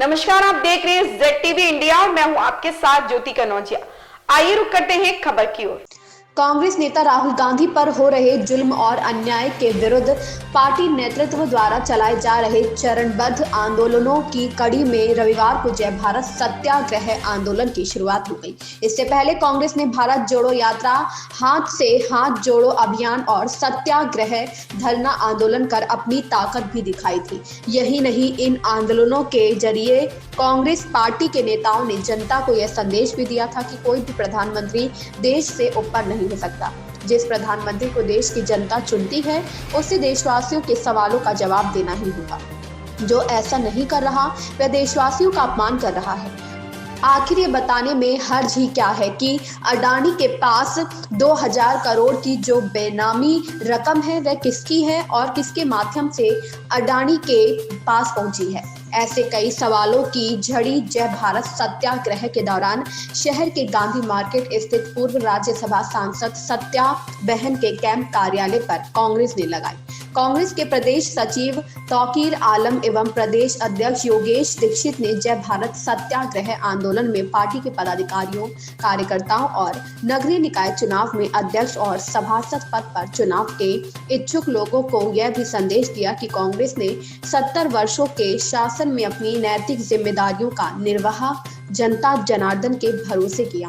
नमस्कार, आप देख रहे हैं ZTV इंडिया और मैं हूं आपके साथ ज्योति कनौजिया। आइए रुक करते हैं खबर की ओर। कांग्रेस नेता राहुल गांधी पर हो रहे जुल्म और अन्याय के विरुद्ध पार्टी नेतृत्व द्वारा चलाए जा रहे चरणबद्ध आंदोलनों की कड़ी में रविवार को जय भारत सत्याग्रह आंदोलन की शुरुआत हो गई। इससे पहले कांग्रेस ने भारत जोड़ो यात्रा, हाथ से हाथ जोड़ो अभियान और सत्याग्रह धरना आंदोलन कर अपनी ताकत भी दिखाई थी। यही नहीं, इन आंदोलनों के जरिए कांग्रेस पार्टी के नेताओं ने जनता को यह संदेश भी दिया था कि कोई भी प्रधानमंत्री देश से ऊपर नहीं हो सकता। जिस प्रधानमंत्री को देश की जनता चुनती है, उसे देशवासियों के सवालों का जवाब देना ही होगा। जो ऐसा नहीं कर रहा, वह देशवासियों का अपमान कर रहा है। आखिर ये बताने में हर्ज ही क्या है कि अडानी के पास 2000 करोड़ की जो बेनामी रकम है वह किसकी है और किसके माध्यम से अडानी के पास पहुंची है। ऐसे कई सवालों की झड़ी जय भारत सत्याग्रह के दौरान शहर के गांधी मार्केट स्थित पूर्व राज्यसभा सांसद सत्या बहन के कैंप कार्यालय पर कांग्रेस ने लगाई। कांग्रेस के प्रदेश सचिव तौकीर आलम एवं प्रदेश अध्यक्ष योगेश दीक्षित ने जय भारत सत्याग्रह आंदोलन में पार्टी के पदाधिकारियों, कार्यकर्ताओं और नगरीय निकाय चुनाव में अध्यक्ष और सभासद पद पर चुनाव के इच्छुक लोगों को यह भी संदेश दिया कि कांग्रेस ने 70 वर्षों के शासन में अपनी नैतिक जिम्मेदारियों का निर्वाह जनता जनार्दन के भरोसे किया,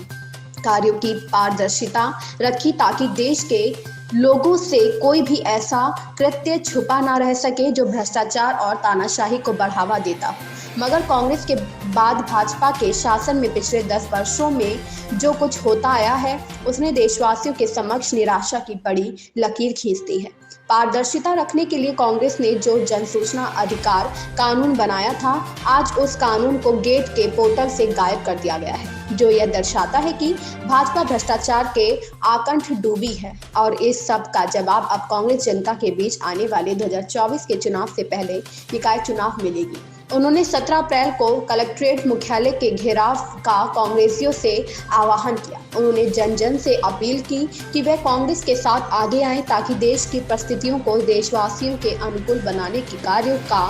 कार्यों की पारदर्शिता रखी ताकि देश के लोगों से कोई भी ऐसा कृत्य छुपा ना रह सके जो भ्रष्टाचार और तानाशाही को बढ़ावा देता। मगर कांग्रेस के बाद भाजपा के शासन में पिछले 10 वर्षों में जो कुछ होता आया है, उसने देशवासियों के समक्ष निराशा की बड़ी लकीर खींच दी है। पारदर्शिता रखने के लिए कांग्रेस ने जो जनसूचना अधिकार कानून बनाया था, आज उस कानून को गेट के पोर्टल से गायब कर दिया गया है, जो यह दर्शाता है कि भाजपा भ्रष्टाचार के आकंठ डूबी है। और इस सब का जवाब अब कांग्रेस जनता के बीच आने वाले 2024 के चुनाव से पहले निकाय चुनाव मिलेगी। उन्होंने 17 अप्रैल को कलेक्ट्रेट मुख्यालय के घेराव का कांग्रेसियों से आह्वान किया। उन्होंने जन जन से अपील की कि वे कांग्रेस के साथ आगे आएं ताकि देश की परिस्थितियों को देशवासियों के अनुकूल बनाने के कार्यों का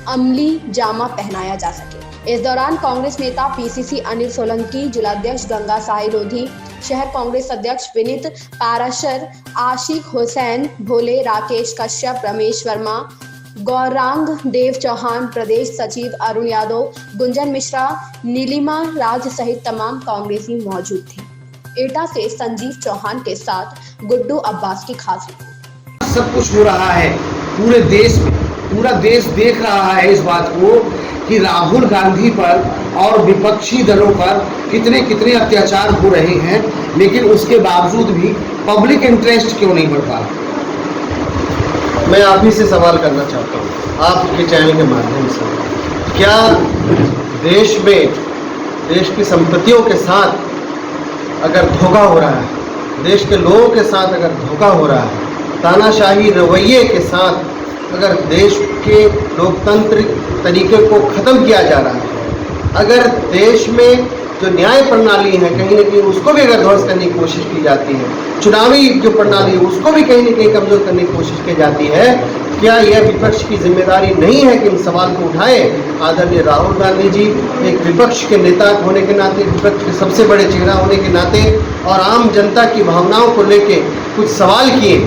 अमली जामा पहनाया जा सके। इस दौरान कांग्रेस नेता PCC अनिल सोलंकी, जिलाध्यक्ष गंगा साई लोधी, शहर कांग्रेस अध्यक्ष विनीत पाराशर, आशिक हुसैन भोले, राकेश कश्यप, रमेश वर्मा, गौरांग देव चौहान, प्रदेश सचिव अरुण यादव, गुंजन मिश्रा, नीलिमा राज सहित तमाम कांग्रेसी मौजूद थे। एटा से संजीव चौहान के साथ गुड्डू अब्बास की खास रिपोर्ट। सब कुछ हो रहा है पूरे देश में, पूरा देश देख रहा है इस बात को कि राहुल गांधी पर और विपक्षी दलों पर कितने कितने अत्याचार हो रहे हैं, लेकिन उसके बावजूद भी पब्लिक इंटरेस्ट क्यों नहीं बढ़ पा रहा। मैं आप ही से सवाल करना चाहता हूँ आपके चैनल के माध्यम से, क्या देश में देश की संपत्तियों के साथ अगर धोखा हो रहा है, देश के लोगों के साथ अगर धोखा हो रहा है, तानाशाही रवैये के साथ अगर देश के लोकतांत्रिक तरीके को ख़त्म किया जा रहा है, अगर देश में जो न्याय प्रणाली है कहीं ना कहीं उसको भी अगर ध्वस्त करने की कोशिश की जाती है, चुनावी जो प्रणाली है उसको भी कहीं ना कहीं कमज़ोर करने की कोशिश की जाती है, क्या यह विपक्ष की जिम्मेदारी नहीं है कि इन सवाल को उठाए। आदरणीय राहुल गांधी जी एक विपक्ष के नेता होने के नाते, विपक्ष के सबसे बड़े चेहरा होने के नाते और आम जनता की भावनाओं को लेके कुछ सवाल किए,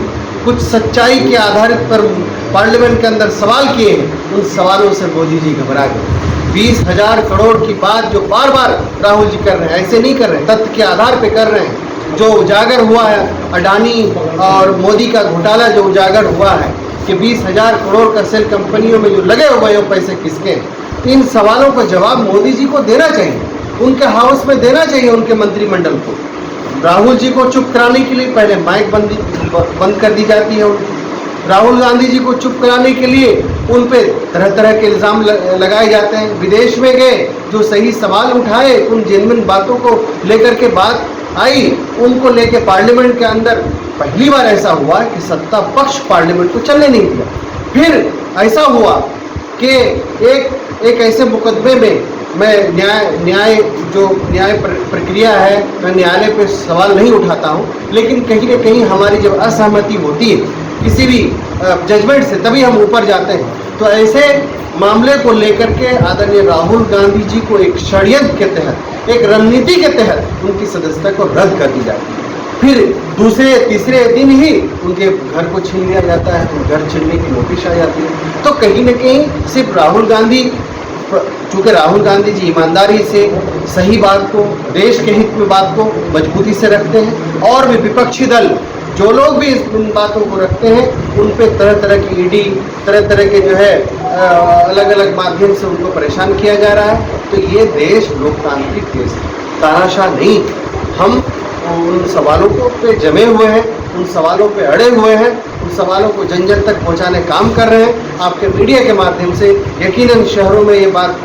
कुछ सच्चाई के आधार पर पार्लियामेंट के अंदर सवाल किए, उन सवालों से मोदी जी घबरा गए। 20,000 करोड़ की बात जो बार बार राहुल जी कर रहे हैं, ऐसे नहीं कर रहे हैं, तथ्य के आधार पे कर रहे हैं। जो उजागर हुआ है अडानी और मोदी का घोटाला जो उजागर हुआ है कि 20,000 करोड़ का सेल कंपनियों में जो लगे हुए हैं पैसे किसके, इन सवालों का जवाब मोदी जी को देना चाहिए, उनके हाउस में देना चाहिए, उनके मंत्रिमंडल को। राहुल जी को चुप कराने के लिए पहले माइक बंद कर दी जाती है उनकी। राहुल गांधी जी को चुप कराने के लिए उन पे तरह तरह के इल्ज़ाम लगाए जाते हैं। विदेश में गए, जो सही सवाल उठाए, उन जेन्युइन बातों को लेकर के बात आई, उनको लेके पार्लियामेंट के अंदर पहली बार ऐसा हुआ कि सत्ता पक्ष पार्लियामेंट को चलने नहीं दिया। फिर ऐसा हुआ कि एक ऐसे मुकदमे में मैं न्याय प्रक्रिया है, मैं न्यायालय पे सवाल नहीं उठाता हूँ, लेकिन कहीं ना कहीं हमारी जब असहमति होती है किसी भी जजमेंट से, तभी हम ऊपर जाते हैं। तो ऐसे मामले को लेकर के आदरणीय राहुल गांधी जी को एक षड्यंत्र के तहत, एक रणनीति के तहत उनकी सदस्यता को रद्द कर दी जाती है। फिर दूसरे तीसरे दिन ही उनके घर को छीन लिया जाता है, उन घर छीनने की नोटिस आ जाती है। तो कहीं न कहीं सिर्फ राहुल गांधी, चूँकि राहुल गांधी जी ईमानदारी से सही बात को, देश के हित में बात को मजबूती से रखते हैं, और भी विपक्षी दल जो लोग भी उन बातों को रखते हैं उन पे तरह तरह की ईडी, तरह तरह के जो है अलग अलग माध्यम से उनको परेशान किया जा रहा है। तो ये देश लोकतांत्रिक देश है, तानाशाह नहीं। हम उन सवालों को पे जमे हुए हैं, उन सवालों पे अड़े हुए हैं, उन सवालों को जन जन तक पहुंचाने काम कर रहे हैं। आपके मीडिया के माध्यम से यकीनन शहरों में ये बात